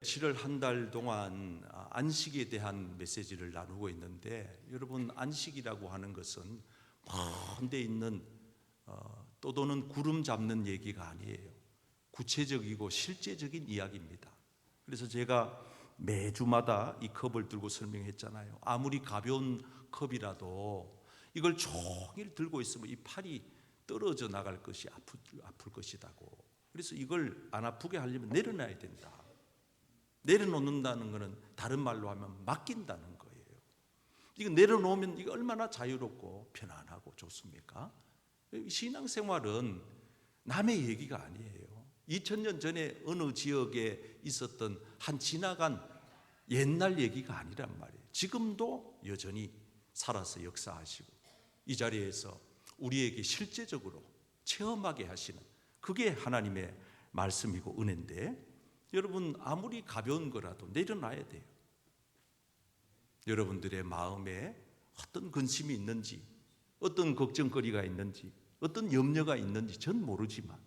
7월 한 달 동안 안식에 대한 메시지를 나누고 있는데, 여러분, 안식이라고 하는 것은 먼 데 있는 떠도는 구름 잡는 얘기가 아니에요. 구체적이고 실제적인 이야기입니다. 그래서 제가 매주마다 이 컵을 들고 설명했잖아요. 아무리 가벼운 컵이라도 이걸 종일 들고 있으면 이 팔이 떨어져 나갈 것이 아플 것이라고. 그래서 이걸 안 아프게 하려면 내려놔야 된다. 내려놓는다는 것은 다른 말로 하면 맡긴다는 거예요. 이거 내려놓으면 이거 얼마나 자유롭고 편안하고 좋습니까? 신앙생활은 남의 얘기가 아니에요. 2000년 전에 어느 지역에 있었던 한 지나간 옛날 얘기가 아니란 말이에요. 지금도 여전히 살아서 역사하시고 이 자리에서 우리에게 실제적으로 체험하게 하시는, 그게 하나님의 말씀이고 은혜인데, 여러분, 아무리 가벼운 거라도 내려놔야 돼요. 여러분들의 마음에 어떤 근심이 있는지, 어떤 걱정거리가 있는지, 어떤 염려가 있는지 전 모르지만,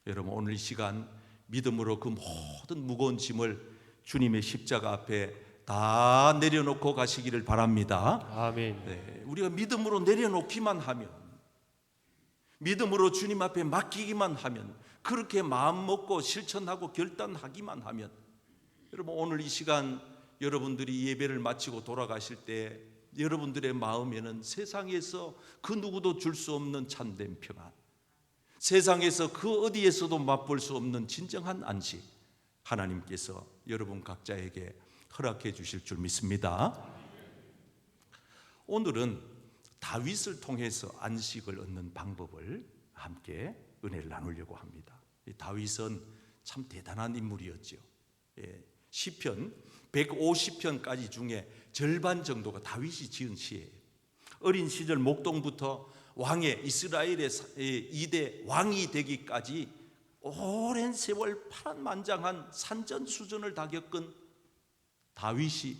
여러분, 오늘 이 시간 믿음으로 그 모든 무거운 짐을 주님의 십자가 앞에 다 내려놓고 가시기를 바랍니다. 아멘. 네, 우리가 믿음으로 내려놓기만 하면, 믿음으로 주님 앞에 맡기기만 하면, 그렇게 마음 먹고 실천하고 결단하기만 하면, 여러분, 오늘 이 시간 여러분들이 예배를 마치고 돌아가실 때 여러분들의 마음에는 세상에서 그 누구도 줄 수 없는 참된 평안, 세상에서 그 어디에서도 맛볼 수 없는 진정한 안식, 하나님께서 여러분 각자에게 허락해 주실 줄 믿습니다. 오늘은 다윗을 통해서 안식을 얻는 방법을 함께 은혜를 나누려고 합니다. 다윗은 참 대단한 인물이었죠. 시편 150편까지 중에 절반 정도가 다윗이 지은 시예요. 어린 시절 목동부터 왕의 이스라엘의 2대 왕이 되기까지 오랜 세월 파란만장한 산전수전을 다 겪은 다윗이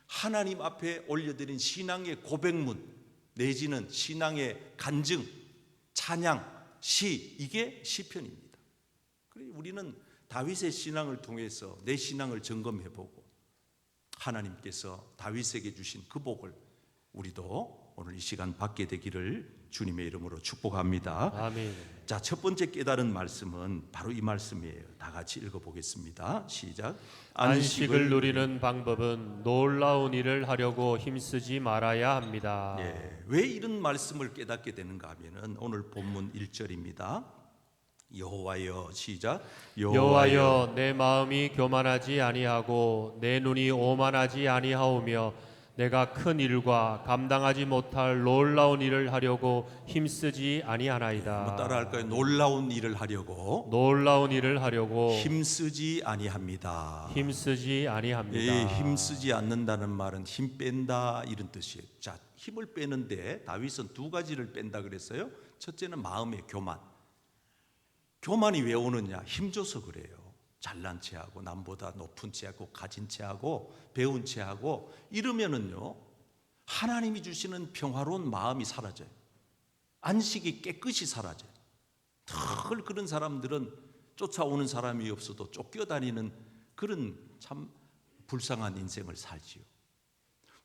하나님 앞에 올려드린 신앙의 고백문 내지는 신앙의 간증, 찬양, 시, 이게 시편입니다. 그래서 우리는 다윗의 신앙을 통해서 내 신앙을 점검해보고 하나님께서 다윗에게 주신 그 복을 우리도 오늘 이 시간 받게 되기를 주님의 이름으로 축복합니다. 아멘. 자, 첫 번째 깨달은 말씀은 바로 이 말씀이에요. 다 같이 읽어보겠습니다. 시작. 안식을 누리는 방법은 놀라운 일을 하려고 힘쓰지 말아야 합니다. 왜 이런 말씀을 깨닫게 되는가 하면은 오늘 본문 1절입니다. 여호와여, 시작. 여호와여, 내 마음이 교만하지 아니하고 내 눈이 오만하지 아니하오며 내가 큰 일과 감당하지 못할 놀라운 일을 하려고 힘쓰지 아니하나이다. 한번 따라할까요? 놀라운 일을 하려고 놀라운 일을 하려고 힘쓰지 아니합니다. 힘쓰지 아니합니다. 힘쓰지 않는다는 말은 힘 뺀다 이런 뜻이에요. 자, 힘을 빼는데 다윗은 두 가지를 뺀다 그랬어요. 첫째는 마음의 교만. 교만이 왜 오느냐? 힘줘서 그래요. 잘난 체하고 남보다 높은 체하고 가진 체하고 배운 체하고 이러면은요, 하나님이 주시는 평화로운 마음이 사라져요. 안식이 깨끗이 사라져요. 늘 그런 사람들은 쫓아오는 사람이 없어도 쫓겨다니는 그런 참 불쌍한 인생을 살지요.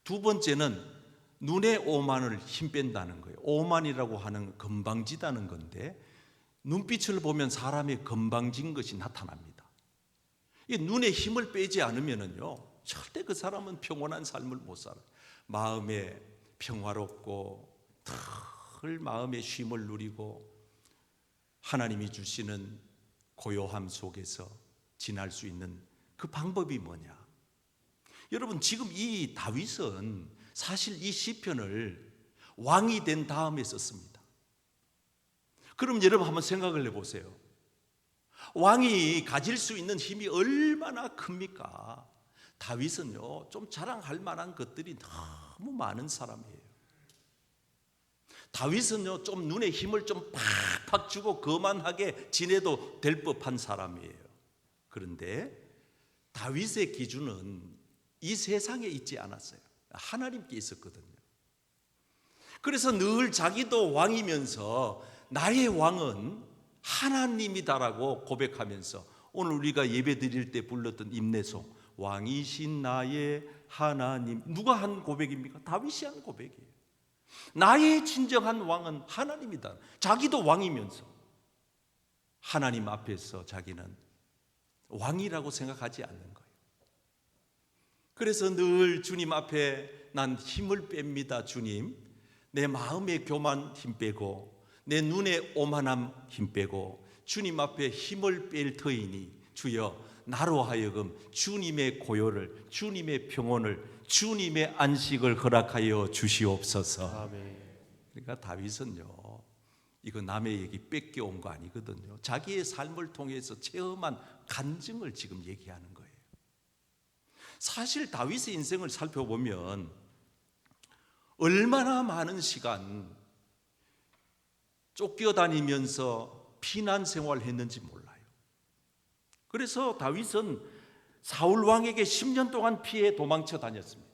두 번째는 눈의 오만을 힘 뺀다는 거예요. 오만이라고 하는 건방지다는 건데, 눈빛을 보면 사람의 건방진 것이 나타납니다. 이 눈에 힘을 빼지 않으면은요, 절대 그 사람은 평온한 삶을 못 살아요. 마음에 평화롭고 늘 마음의 쉼을 누리고 하나님이 주시는 고요함 속에서 지날 수 있는 그 방법이 뭐냐? 여러분, 지금 이 다윗은 사실 이 시편을 왕이 된 다음에 썼습니다. 그럼 여러분 한번 생각을 해보세요. 왕이 가질 수 있는 힘이 얼마나 큽니까? 다윗은요, 좀 자랑할 만한 것들이 너무 많은 사람이에요. 다윗은요, 좀 눈에 힘을 좀 팍팍 주고 거만하게 지내도 될 법한 사람이에요. 그런데 다윗의 기준은 이 세상에 있지 않았어요. 하나님께 있었거든요. 그래서 늘 자기도 왕이면서 나의 왕은 하나님이다라고 고백하면서 오늘 우리가 예배 드릴 때 불렀던 임내송, 왕이신 나의 하나님. 누가 한 고백입니까? 다윗이 한 고백이에요. 나의 진정한 왕은 하나님이다. 자기도 왕이면서 하나님 앞에서 자기는 왕이라고 생각하지 않는 거예요. 그래서 늘 주님 앞에 난 힘을 뺍니다. 주님, 내 마음의 교만 힘 빼고 내 눈의 오만함 힘 빼고 주님 앞에 힘을 뺄 터이니 주여 나로 하여금 주님의 고요를, 주님의 평온을, 주님의 안식을 허락하여 주시옵소서. 아멘. 그러니까 다윗은요, 이거 남의 얘기 뺏겨온 거 아니거든요. 자기의 삶을 통해서 체험한 간증을 지금 얘기하는 거예요. 사실 다윗의 인생을 살펴보면 얼마나 많은 시간 쫓겨다니면서 피난 생활했는지 몰라요. 그래서 다윗은 사울 왕에게 10년 동안 피해 도망쳐 다녔습니다.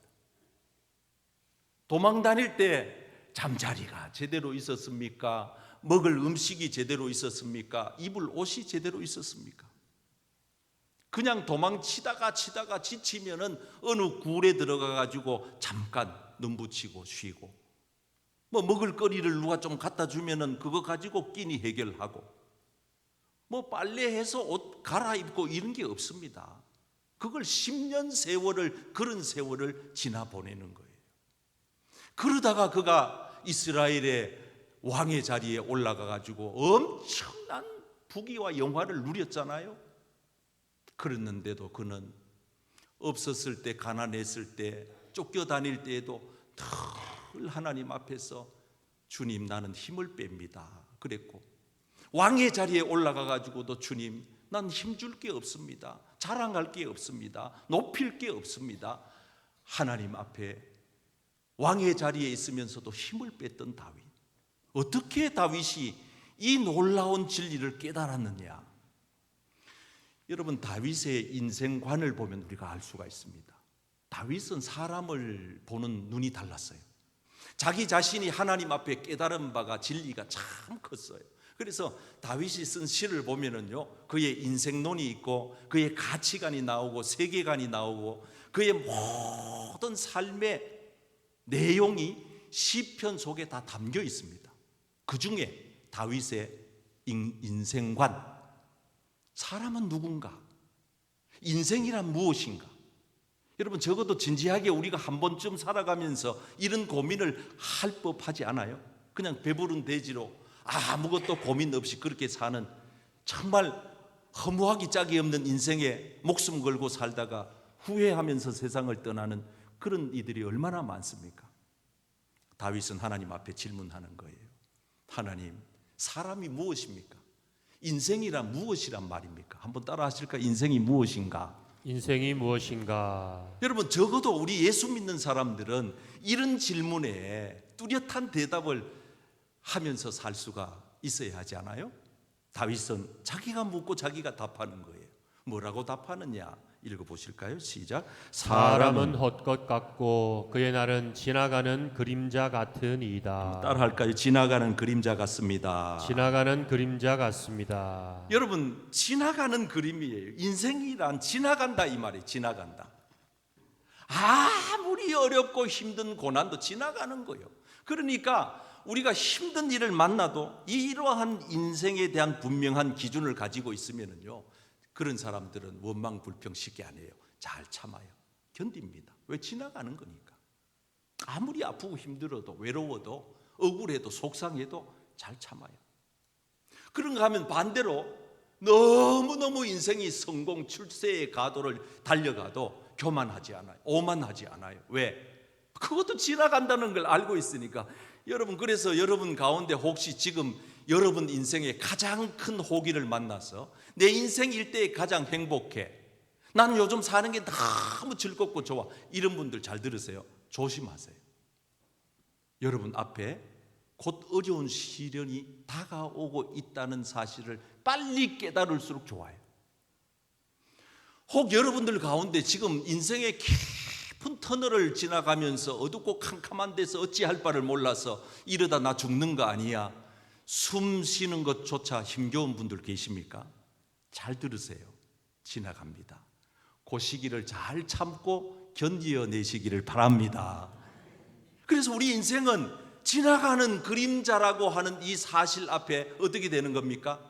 도망 다닐 때 잠자리가 제대로 있었습니까? 먹을 음식이 제대로 있었습니까? 입을 옷이 제대로 있었습니까? 그냥 도망치다가 지치면은 어느 굴에 들어가 가지고 잠깐 눈 붙이고 쉬고, 뭐 먹을 거리를 누가 좀 갖다 주면은 그거 가지고 끼니 해결하고, 뭐 빨래해서 옷 갈아입고 이런 게 없습니다. 그걸 10년 세월을, 그런 세월을 지나 보내는 거예요. 그러다가 그가 이스라엘의 왕의 자리에 올라가 가지고 엄청난 부귀와 영화를 누렸잖아요. 그랬는데도 그는 없었을 때, 가난했을 때, 쫓겨다닐 때에도 늘 하나님 앞에서 주님, 나는 힘을 뺍니다 그랬고, 왕의 자리에 올라가 가지고도 주님, 난 힘줄 게 없습니다, 자랑할 게 없습니다, 높일 게 없습니다. 하나님 앞에 왕의 자리에 있으면서도 힘을 뺐던 다윗. 어떻게 다윗이 이 놀라운 진리를 깨달았느냐? 여러분, 다윗의 인생관을 보면 우리가 알 수가 있습니다. 다윗은 사람을 보는 눈이 달랐어요. 자기 자신이 하나님 앞에 깨달은 바가, 진리가 참 컸어요. 그래서 다윗이 쓴 시를 보면은요, 그의 인생론이 있고 그의 가치관이 나오고 세계관이 나오고 그의 모든 삶의 내용이 시편 속에 다 담겨 있습니다. 그 중에 다윗의 인생관, 사람은 누군가, 인생이란 무엇인가. 여러분, 적어도 진지하게 우리가 한 번쯤 살아가면서 이런 고민을 할 법하지 않아요? 그냥 배부른 돼지로 아무것도 고민 없이 그렇게 사는, 정말 허무하기 짝이 없는 인생에 목숨 걸고 살다가 후회하면서 세상을 떠나는 그런 이들이 얼마나 많습니까? 다윗은 하나님 앞에 질문하는 거예요. 하나님, 사람이 무엇입니까? 인생이란 무엇이란 말입니까? 한번 따라 하실까? 인생이 무엇인가? 인생이 무엇인가? 여러분, 적어도 우리 예수 믿는 사람들은 이런 질문에 뚜렷한 대답을 하면서 살 수가 있어야 하지 않아요? 다윗은 자기가 묻고 자기가 답하는 거예요. 뭐라고 답하느냐? 읽어보실까요? 시작. 사람은 헛것 같고 그의 날은 지나가는 그림자 같으니이다. 따라할까요? 지나가는 그림자 같습니다. 지나가는 그림자 같습니다. 여러분, 지나가는 그림이에요. 인생이란 지나간다 이 말이에요. 지나간다. 아무리 어렵고 힘든 고난도 지나가는 거예요. 그러니까 우리가 힘든 일을 만나도 이러한 인생에 대한 분명한 기준을 가지고 있으면요, 그런 사람들은 원망 불평 쉽게 안 해요. 잘 참아요. 견딥니다. 왜? 지나가는 거니까. 아무리 아프고 힘들어도, 외로워도, 억울해도, 속상해도 잘 참아요. 그런가 하면 반대로 너무너무 인생이 성공, 출세의 가도를 달려가도 교만하지 않아요. 오만하지 않아요. 왜? 그것도 지나간다는 걸 알고 있으니까. 여러분, 그래서 여러분 가운데 혹시 지금 여러분 인생에 가장 큰 호기를 만나서 내 인생 일대에 가장 행복해, 난 요즘 사는 게 너무 즐겁고 좋아, 이런 분들 잘 들으세요. 조심하세요. 여러분 앞에 곧 어려운 시련이 다가오고 있다는 사실을 빨리 깨달을수록 좋아요. 혹 여러분들 가운데 지금 인생의 깊은 터널을 지나가면서 어둡고 캄캄한 데서 어찌할 바를 몰라서 이러다 나 죽는 거 아니야, 숨 쉬는 것조차 힘겨운 분들 계십니까? 잘 들으세요. 지나갑니다. 그 시기를 잘 참고 견디어내시기를 바랍니다. 그래서 우리 인생은 지나가는 그림자라고 하는 이 사실 앞에 어떻게 되는 겁니까?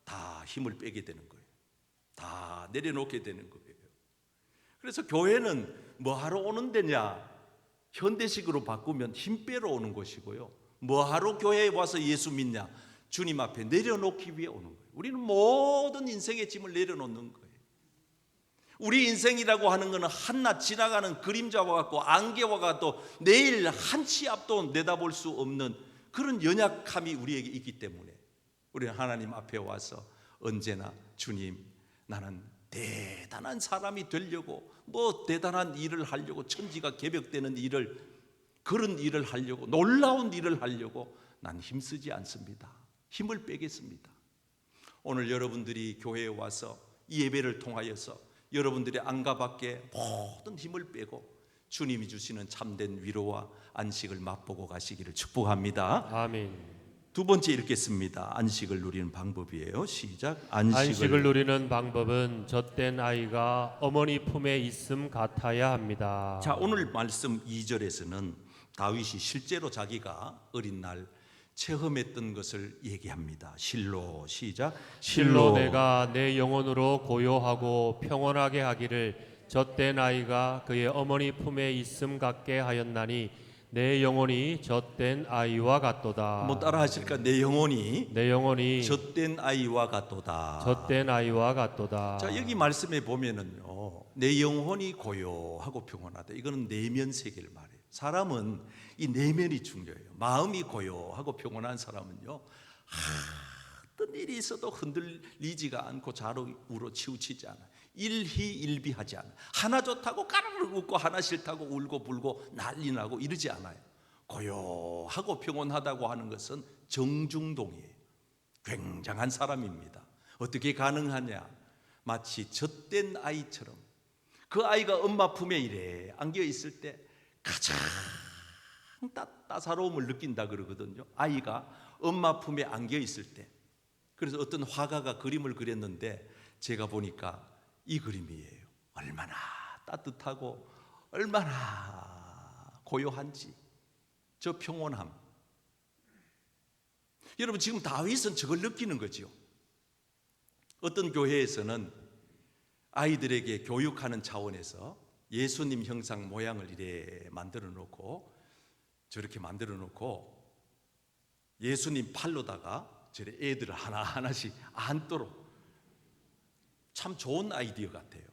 다 힘을 빼게 되는 거예요. 다 내려놓게 되는 거예요. 그래서 교회는 뭐하러 오는 데냐? 현대식으로 바꾸면 힘 빼러 오는 것이고요. 뭐하러 교회에 와서 예수 믿냐? 주님 앞에 내려놓기 위해 오는 거예요. 우리는 모든 인생의 짐을 내려놓는 거예요. 우리 인생이라고 하는 것은 한낱 지나가는 그림자와 같고 안개와 같고 내일 한치 앞도 내다볼 수 없는 그런 연약함이 우리에게 있기 때문에 우리는 하나님 앞에 와서 언제나 주님, 나는 대단한 사람이 되려고 대단한 일을 하려고 천지가 개벽되는 일을, 그런 일을 하려고, 놀라운 일을 하려고 난 힘쓰지 않습니다. 힘을 빼겠습니다. 오늘 여러분들이 교회에 와서 이 예배를 통하여서 여러분들의 안과 밖에 모든 힘을 빼고 주님이 주시는 참된 위로와 안식을 맛보고 가시기를 축복합니다. 아멘. 두 번째 읽겠습니다. 안식을 누리는 방법이에요. 시작. 안식을 누리는 방법은 젖된 아이가 어머니 품에 있음 같아야 합니다. 자, 오늘 말씀 2절에서는 다윗이 실제로 자기가 어린 날 체험했던 것을 얘기합니다. 실로, 시작. 실로 내가 내 영혼으로 고요하고 평온하게 하기를 젖된 아이가 그의 어머니 품에 있음 같게 하였나니 내 영혼이 젖된 아이와 같도다. 한번 따라 하실까? 내 영혼이 젖된 아이와 같도다. 젖된 아이와 같도다. 자, 여기 말씀에 보면은요, 내 영혼이 고요하고 평온하다. 이거는 내면 세계를 말해요. 사람은 이 내면이 중요해요. 마음이 고요하고 평온한 사람은요, 어떤 일이 있어도 흔들리지가 않고 좌우로 치우치지 않아요. 일희일비하지 않아요. 하나 좋다고 까르르 웃고 하나 싫다고 울고 불고 난리 나고 이러지 않아요. 고요하고 평온하다고 하는 것은 정중동이에요. 굉장한 사람입니다. 어떻게 가능하냐? 마치 젖된 아이처럼 그 아이가 엄마 품에 이래 안겨 있을 때 가장 따사로움을 느낀다 그러거든요. 아이가 엄마 품에 안겨 있을 때. 그래서 어떤 화가가 그림을 그렸는데 제가 보니까 이 그림이에요. 얼마나 따뜻하고 얼마나 고요한지, 저 평온함. 여러분, 지금 다윗은 저걸 느끼는 거죠. 어떤 교회에서는 아이들에게 교육하는 차원에서 예수님 형상 모양을 이래 만들어 놓고 저렇게 만들어 놓고 예수님 팔로다가 저래 애들을 하나하나씩 안도록, 참 좋은 아이디어 같아요.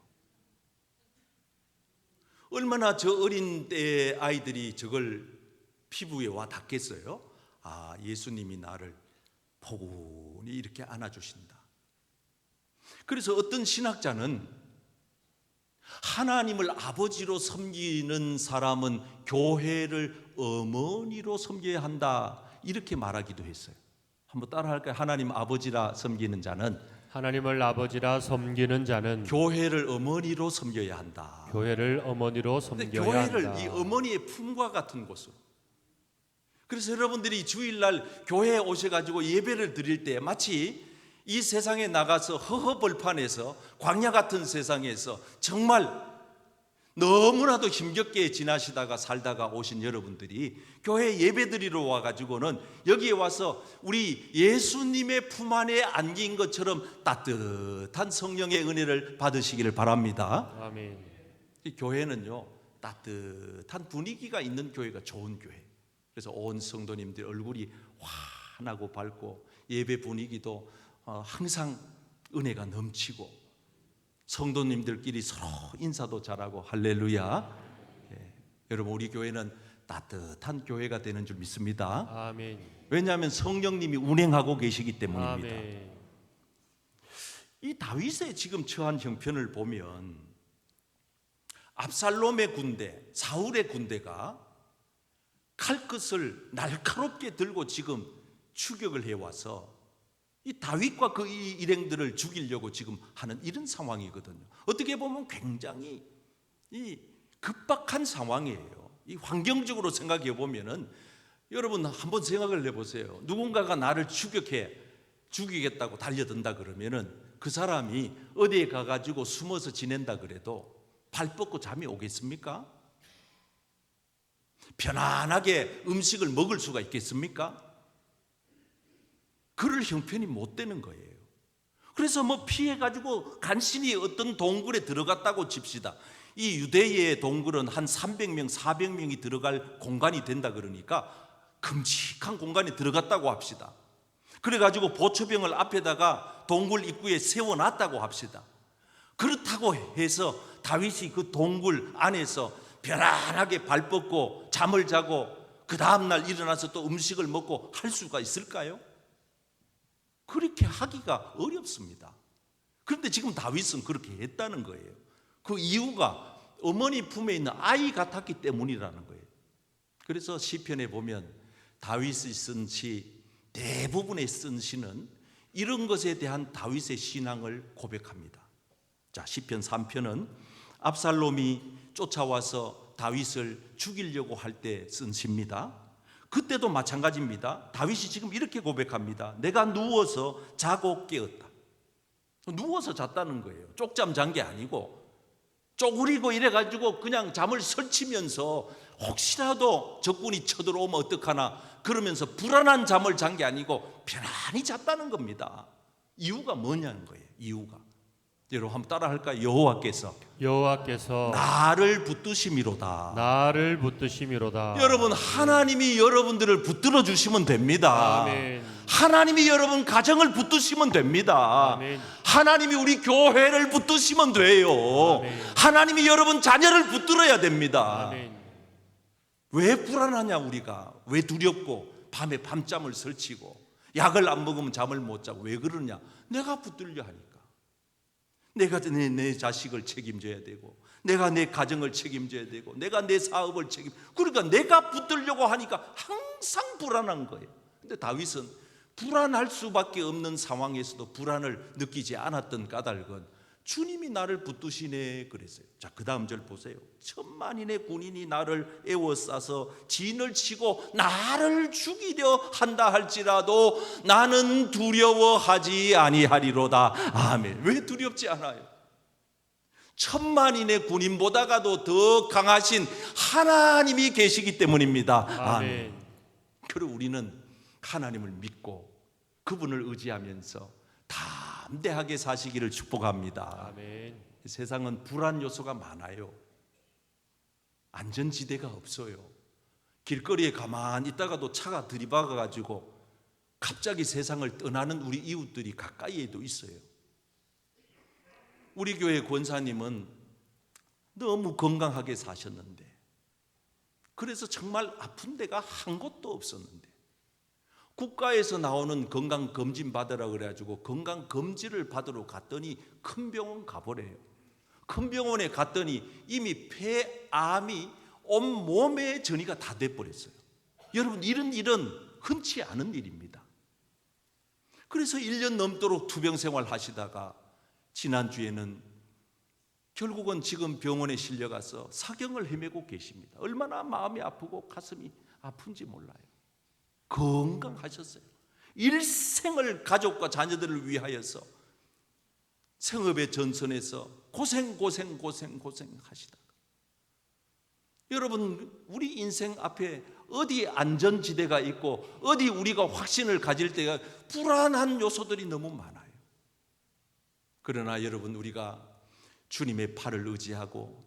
얼마나 저 어린 때의 아이들이 저걸 피부에 와 닿겠어요? 아, 예수님이 나를 포근히 이렇게 안아주신다. 그래서 어떤 신학자는 하나님을 아버지로 섬기는 사람은 교회를 어머니로 섬겨야 한다, 이렇게 말하기도 했어요. 한번 따라할까요? 하나님 아버지라 섬기는 자는, 하나님을 아버지라 섬기는 자는 교회를 어머니로 섬겨야 한다. 교회를 어머니로 근데 섬겨야 교회를 한다. 이 어머니의 품과 같은 곳으로. 그래서 여러분들이 주일날 교회에 오셔가지고 예배를 드릴 때 마치 이 세상에 나가서 허허벌판에서 광야 같은 세상에서 정말 너무나도 힘겹게 지나시다가 살다가 오신 여러분들이 교회 예배 드리러 와가지고는 여기에 와서 우리 예수님의 품 안에 안긴 것처럼 따뜻한 성령의 은혜를 받으시기를 바랍니다. 아멘. 이 교회는요, 따뜻한 분위기가 있는 교회가 좋은 교회. 그래서 온 성도님들 얼굴이 환하고 밝고 예배 분위기도 항상 은혜가 넘치고 성도님들끼리 서로 인사도 잘하고 할렐루야. 예. 여러분, 우리 교회는 따뜻한 교회가 되는 줄 믿습니다. 아멘. 왜냐하면 성령님이 운행하고 계시기 때문입니다. 아멘. 이 다윗의 지금 처한 형편을 보면 압살롬의 군대, 사울의 군대가 칼끝을 날카롭게 들고 지금 추격을 해와서 이 다윗과 그 일행들을 죽이려고 지금 하는 이런 상황이거든요. 어떻게 보면 굉장히 이 급박한 상황이에요. 이 환경적으로 생각해 보면은 여러분 한번 생각을 해보세요. 누군가가 나를 죽이겠다고 달려든다 그러면은 그 사람이 어디에 가가지고 숨어서 지낸다 그래도 발 뻗고 잠이 오겠습니까? 편안하게 음식을 먹을 수가 있겠습니까? 그럴 형편이 못 되는 거예요. 그래서 뭐 피해가지고 간신히 어떤 동굴에 들어갔다고 칩시다. 이 유대의 동굴은 한 300명, 400명이 들어갈 공간이 된다 그러니까 큼직한 공간에 들어갔다고 합시다. 그래가지고 보초병을 앞에다가 동굴 입구에 세워놨다고 합시다. 그렇다고 해서 다윗이 그 동굴 안에서 편안하게 발 뻗고 잠을 자고 그 다음날 일어나서 또 음식을 먹고 할 수가 있을까요? 그렇게 하기가 어렵습니다. 그런데 지금 다윗은 그렇게 했다는 거예요. 그 이유가 어머니 품에 있는 아이 같았기 때문이라는 거예요. 그래서 시편에 보면 다윗이 쓴 시, 대부분의 쓴 시는 이런 것에 대한 다윗의 신앙을 고백합니다. 자, 시편 3편은 압살롬이 쫓아와서 다윗을 죽이려고 할 때 쓴 시입니다. 그때도 마찬가지입니다. 다윗이 지금 이렇게 고백합니다. 내가 누워서 자고 깨었다. 누워서 잤다는 거예요. 쪽잠 잔 게 아니고 쪼그리고 이래가지고 그냥 잠을 설치면서 혹시라도 적군이 쳐들어오면 어떡하나 그러면서 불안한 잠을 잔 게 아니고 편안히 잤다는 겁니다. 이유가 뭐냐는 거예요. 이유가 여러분 한번 따라 할까요? 여호와께서 나를 붙드심이로다. 나를 붙드심이로다. 여러분 하나님이 여러분들을 붙들어 주시면 됩니다. 아멘. 하나님이 여러분 가정을 붙드시면 됩니다. 아멘. 하나님이 우리 교회를 붙드시면 돼요. 아멘. 하나님이 여러분 자녀를 붙들어야 됩니다. 아멘. 왜 불안하냐 우리가? 왜 두렵고 밤에 밤잠을 설치고 약을 안 먹으면 잠을 못 자고 왜 그러냐? 내가 붙들려 하니까. 내가 내 자식을 책임져야 되고 내가 내 가정을 책임져야 되고 내가 내 사업을 그러니까 내가 붙들려고 하니까 항상 불안한 거예요. 근데 다윗은 불안할 수밖에 없는 상황에서도 불안을 느끼지 않았던 까닭은 주님이 나를 붙드시네 그랬어요. 자, 그 다음 절 보세요. 천만인의 군인이 나를 에워싸서 진을 치고 나를 죽이려 한다 할지라도 나는 두려워하지 아니하리로다. 아멘. 왜 두렵지 않아요? 천만인의 군인보다가도 더 강하신 하나님이 계시기 때문입니다. 아멘. 그리고 우리는 하나님을 믿고 그분을 의지하면서 담대하게 사시기를 축복합니다. 아멘. 세상은 불안 요소가 많아요. 안전지대가 없어요. 길거리에 가만히 있다가도 차가 들이박아 가지고 갑자기 세상을 떠나는 우리 이웃들이 가까이에도 있어요. 우리 교회 권사님은 너무 건강하게 사셨는데 그래서 정말 아픈 데가 한 곳도 없었는데 국가에서 나오는 건강검진 받으라 그래가지고 건강검진을 받으러 갔더니 큰 병원 가보래요. 큰 병원에 갔더니 이미 폐암이 온몸에 전이가 다 돼버렸어요. 여러분 이런 일은 흔치 않은 일입니다. 그래서 1년 넘도록 투병 생활 하시다가 지난주에는 결국은 지금 병원에 실려가서 사경을 헤매고 계십니다. 얼마나 마음이 아프고 가슴이 아픈지 몰라요. 건강하셨어요. 일생을 가족과 자녀들을 위하여서 생업의 전선에서 고생하시다가 여러분 우리 인생 앞에 어디 안전지대가 있고 어디 우리가 확신을 가질 때가 불안한 요소들이 너무 많아요. 그러나 여러분 우리가 주님의 팔을 의지하고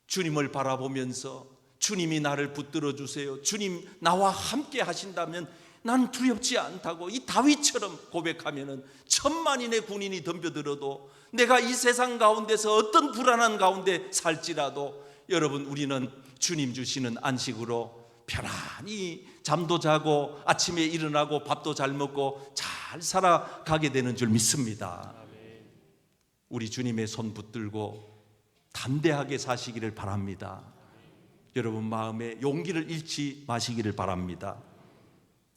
주님을 바라보면서 주님이 나를 붙들어 주세요. 주님 나와 함께 하신다면 난 두렵지 않다고 이 다윗처럼 고백하면은 천만인의 군인이 덤벼들어도 내가 이 세상 가운데서 어떤 불안한 가운데 살지라도 여러분 우리는 주님 주시는 안식으로 편안히 잠도 자고 아침에 일어나고 밥도 잘 먹고 잘 살아가게 되는 줄 믿습니다. 우리 주님의 손 붙들고 담대하게 사시기를 바랍니다. 여러분 마음에 용기를 잃지 마시기를 바랍니다.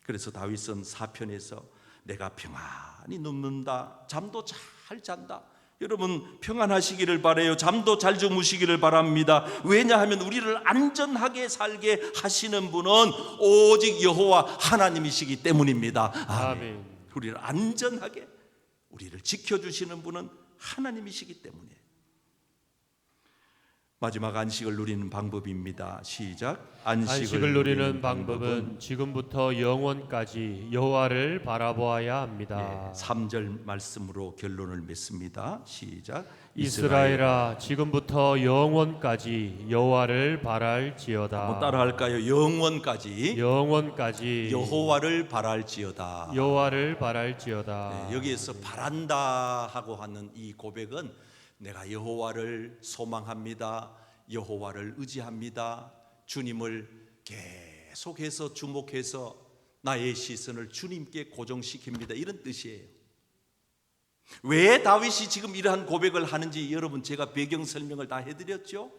그래서 다윗은 사편에서 내가 평안히 눕는다, 잠도 잘 잔다. 여러분 평안하시기를 바라요. 잠도 잘 주무시기를 바랍니다. 왜냐하면 우리를 안전하게 살게 하시는 분은 오직 여호와 하나님이시기 때문입니다. 아멘. 우리를 안전하게 우리를 지켜주시는 분은 하나님이시기 때문에. 마지막 안식을 누리는 방법입니다. 시작. 안식을 누리는 방법은 지금부터 영원까지 여호와를 바라보아야 합니다. 3절 말씀으로 결론을 맺습니다. 시작. 이스라엘아, 지금부터 영원까지 여호와를 바랄지어다. 한번 따라할까요? 영원까지 영원까지 여호와를 바랄지어다. 여호와를 바랄지어다. 여기에서 바란다 하고 하는 이 고백은 내가 여호와를 소망합니다. 여호와를 의지합니다. 주님을 계속해서 주목해서 나의 시선을 주님께 고정시킵니다. 이런 뜻이에요. 왜 다윗이 지금 이러한 고백을 하는지 여러분 제가 배경 설명을 다 해드렸죠.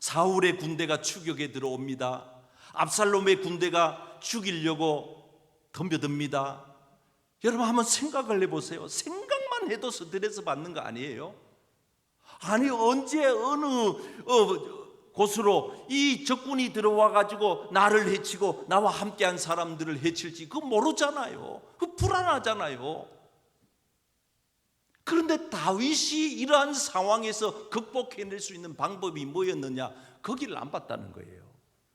사울의 군대가 추격에 들어옵니다. 압살롬의 군대가 죽이려고 덤벼듭니다. 여러분 한번 생각을 해보세요. 생각만 해도 스트레스 받는 거 아니에요? 아니 언제 어느 곳으로 이 적군이 들어와 가지고 나를 해치고 나와 함께한 사람들을 해칠지 그거 모르잖아요. 그 불안하잖아요. 그런데 다윗이 이러한 상황에서 극복해낼 수 있는 방법이 뭐였느냐? 거기를 안 봤다는 거예요.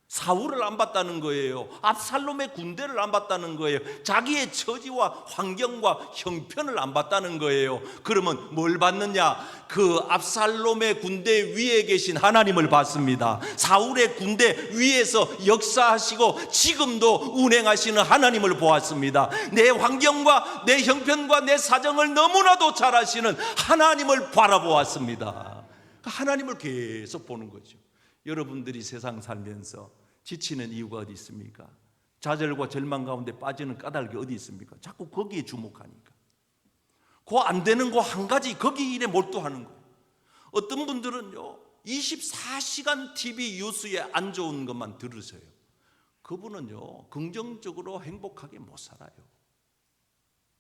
사울을 안 봤다는 거예요. 압살롬의 군대를 안 봤다는 거예요. 자기의 처지와 환경과 형편을 안 봤다는 거예요. 그러면 뭘 봤느냐? 그 압살롬의 군대 위에 계신 하나님을 봤습니다. 사울의 군대 위에서 역사하시고 지금도 운행하시는 하나님을 보았습니다. 내 환경과 내 형편과 내 사정을 너무나도 잘 아시는 하나님을 바라보았습니다. 하나님을 계속 보는 거죠. 여러분들이 세상 살면서 지치는 이유가 어디 있습니까? 좌절과 절망 가운데 빠지는 까닭이 어디 있습니까? 자꾸 거기에 주목하니까. 그 안 되는 거 한 가지 거기 일에 몰두하는 거예요. 어떤 분들은요 24시간 TV 뉴스에 안 좋은 것만 들으세요. 그분은요 긍정적으로 행복하게 못 살아요.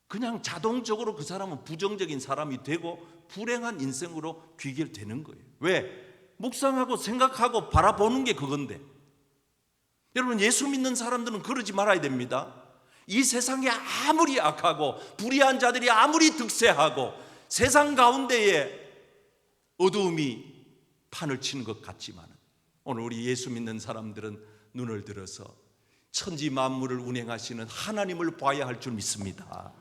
그냥 자동적으로 그 사람은 부정적인 사람이 되고 불행한 인생으로 귀결되는 거예요. 왜? 묵상하고 생각하고 바라보는 게 그건데, 여러분 예수 믿는 사람들은 그러지 말아야 됩니다. 이 세상에 아무리 악하고 불의한 자들이 아무리 득세하고 세상 가운데에 어두움이 판을 치는 것 같지만 오늘 우리 예수 믿는 사람들은 눈을 들어서 천지 만물을 운행하시는 하나님을 봐야 할 줄 믿습니다.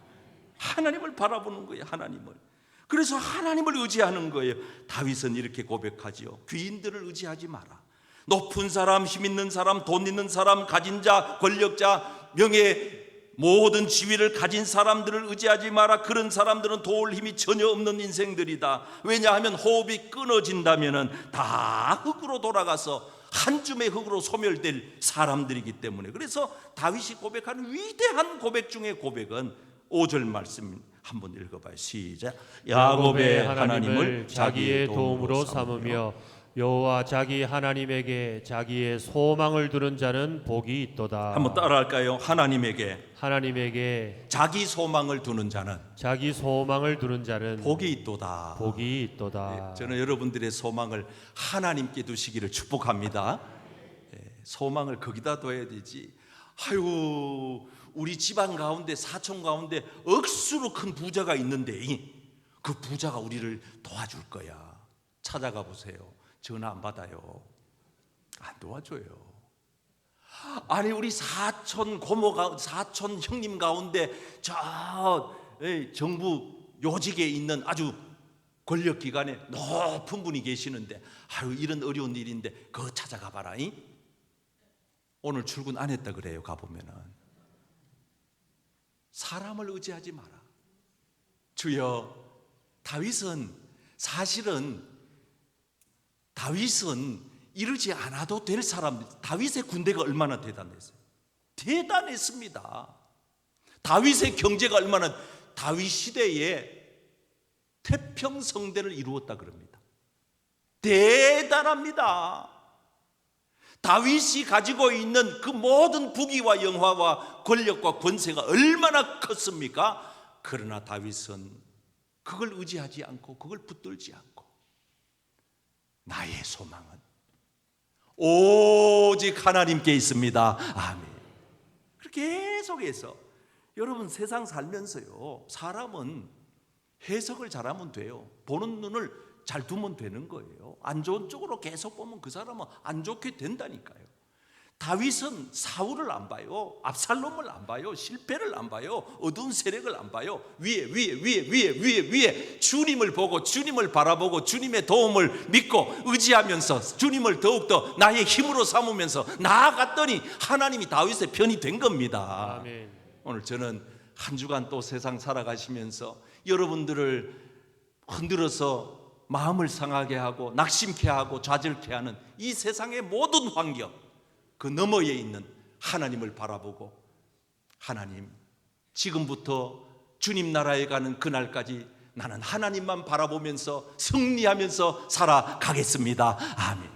하나님을 바라보는 거예요. 하나님을. 그래서 하나님을 의지하는 거예요. 다윗은 이렇게 고백하지요. 귀인들을 의지하지 마라. 높은 사람, 힘 있는 사람, 돈 있는 사람, 가진 자, 권력자, 명예, 모든 지위를 가진 사람들을 의지하지 마라. 그런 사람들은 도울 힘이 전혀 없는 인생들이다. 왜냐하면 호흡이 끊어진다면 다 흙으로 돌아가서 한 줌의 흙으로 소멸될 사람들이기 때문에. 그래서 다윗이 고백하는 위대한 고백 중의 고백은 5절 말씀 한번 읽어봐요. 시작. 야곱의 하나님을 자기의 도움으로 삼으며 여호와 자기 하나님에게 자기의 소망을 두는 자는 복이 있도다. 한번 따라할까요? 하나님에게 자기 소망을 두는 자는 복이 있도다. 복이 있도다. 저는 여러분들의 소망을 하나님께 두시기를 축복합니다. 소망을 거기다 둬야 되지. 아유, 우리 집안 가운데, 사촌 가운데 억수로 큰 부자가 있는데 그 부자가 우리를 도와줄 거야. 찾아가 보세요. 전화 안 받아요. 안 도와줘요. 아니 우리 사촌 고모, 사촌 형님 가운데 저 정부 요직에 있는 아주 권력기관에 높은 분이 계시는데 아유 이런 어려운 일인데 그거 찾아가 봐라. 오늘 출근 안 했다 그래요. 가보면은 사람을 의지하지 마라. 주여, 사실은 다윗은 이러지 않아도 될 사람. 다윗의 군대가 얼마나 대단했어요. 대단했습니다. 다윗의 경제가 얼마나, 다윗 시대에 태평성대를 이루었다 그럽니다. 대단합니다. 다윗이 가지고 있는 그 모든 부귀와 영화와 권력과 권세가 얼마나 컸습니까? 그러나 다윗은 그걸 의지하지 않고 그걸 붙들지 않고 나의 소망은 오직 하나님께 있습니다. 아멘. 그렇게 계속해서 여러분 세상 살면서요, 사람은 해석을 잘하면 돼요. 보는 눈을 잘 두면 되는 거예요. 안 좋은 쪽으로 계속 보면 그 사람은 안 좋게 된다니까요. 다윗은 사울을 안 봐요. 압살롬을 안 봐요. 실패를 안 봐요. 어두운 세력을 안 봐요. 위에 주님을 보고 주님을 바라보고 주님의 도움을 믿고 의지하면서 주님을 더욱더 나의 힘으로 삼으면서 나아갔더니 하나님이 다윗의 편이 된 겁니다. 아멘. 오늘 저는 한 주간 또 세상 살아가시면서 여러분들을 흔들어서 마음을 상하게 하고 낙심케 하고 좌절케 하는 이 세상의 모든 환경, 그 너머에 있는 하나님을 바라보고, 하나님, 지금부터 주님 나라에 가는 그날까지 나는 하나님만 바라보면서 승리하면서 살아가겠습니다. 아멘.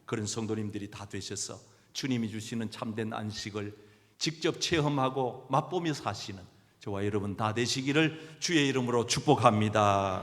그런 성도님들이 다 되셔서 주님이 주시는 참된 안식을 직접 체험하고 맛보며 사시는 저와 여러분 다 되시기를 주의 이름으로 축복합니다.